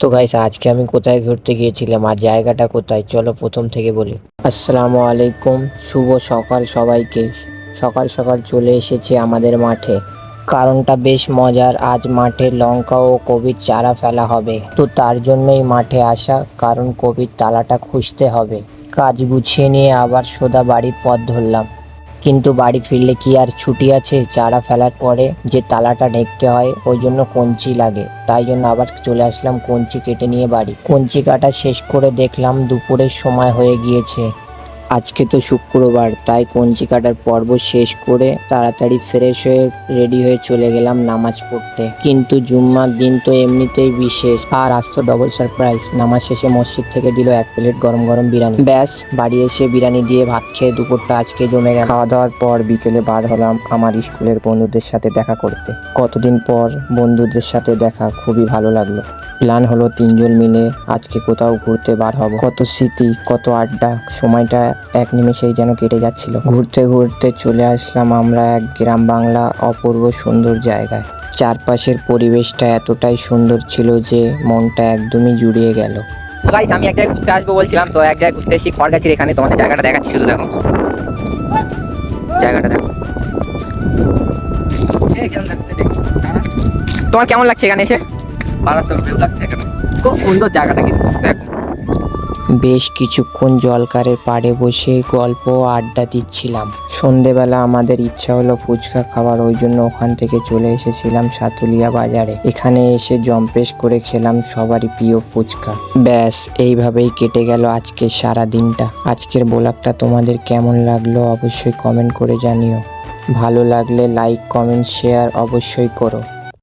তো গাইস আজকে আমি কোথায় ঘুরতে গিয়েছিলাম আর জায়গাটা কোথায়, চলো প্রথম থেকে বলি। আসসালামু আলাইকুম, শুভ সকাল সবাইকে। সকাল সকাল চলে এসেছি আমাদের মাঠে। কারণটা বেশ মজার, আজ মাঠে লঙ্কা ও কপির চারা ফেলা হবে। তো তার জন্যই মাঠে আসা, কারণ কপির তালাটা খুঁজতে হবে। কাজ গুছিয়ে নিয়ে আবার সোজা বাড়ির পথ ধরলাম। কিন্তু বাড়ি ফিরলে কি আর ছুটি আছে? চারা ফেলার পরে যে তালাটা ঢেকতে হয় ওই জন্য কঞ্চি লাগে, তাই জন্য আবার চলে আসলাম কঞ্চি কেটে নিয়ে বাড়ি। কঞ্চি কাটা শেষ করে দেখলাম দুপুরের সময় হয়ে গিয়েছে। আজকে তো শুক্রবার, তাই কঞ্চি কাটার পর্ব শেষ করে তাড়াতাড়ি ফ্রেশ হয়ে রেডি হয়ে চলে গেলাম নামাজ পড়তে। কিন্তু জুম্মার দিন তো এমনিতেই বিশেষ, আর আজ তো ডবল সারপ্রাইজ। নামাজ শেষে মসজিদ থেকে দিল 1 প্লেট গরম গরম বিরিয়ানি। ব্যাস, বাড়ি এসে বিরিয়ানি দিয়ে ভাত খেয়ে দুপুরটা আজকে জমে গেল। খাওয়া দাওয়ার পর বিকেলে বার হলাম আমার স্কুলের বন্ধুদের সাথে দেখা করতে। কতদিন পর বন্ধুদের সাথে দেখা, খুবই ভালো লাগলো। প্ল্যান হলো 3 জন মিলে আজকে কোথাও ঘুরতে বার হব। কত স্মৃতি, কত আড্ডা, সময়টা এক নিমেষেই যেন কেটে যাচ্ছিল। ঘুরতে ঘুরতে চলে আসলাম আমরা এক গ্রাম বাংলা অপূর্ব সুন্দর জায়গায়। চারপাশের পরিবেশটা এতটাই সুন্দর ছিল যে মনটা একদমই জুড়িয়ে গেল। গাইস আমি এক জায়গায় ঘুরতে আসবো বলছিলাম, তো এক জায়গায় ঘুরতে এসেছি খড়গাছির এখানে। তোমাদের জায়গাটা দেখাচ্ছি, শুধু দেখো জায়গাটা দেখো। তোমার কেমন লাগছে এখানে এসে? মারাত্মক ভিউ লাগছে এখানে, খুব সুন্দর জায়গাটা কিন্তু দেখো। বেশ কিছুক্ষণ জলকারের পাড়ে বসে গল্প ও আড্ডা দিচ্ছিলাম। সন্ধেবেলা আমাদের ইচ্ছা হলো ফুচকা খাওয়ার, ওই জন্য ওখান থেকে চলে এসেছিলাম সাতুলিয়া বাজারে। এখানে এসে জম্পেশ করে খেলাম সবারই প্রিয় ফুচকা। ব্যাস, এইভাবেই কেটে গেল আজকের সারা দিনটা। আজকের ব্লগটা তোমাদের কেমন লাগলো অবশ্যই কমেন্ট করে জানিও। ভালো লাগলে লাইক কমেন্ট শেয়ার অবশ্যই করো।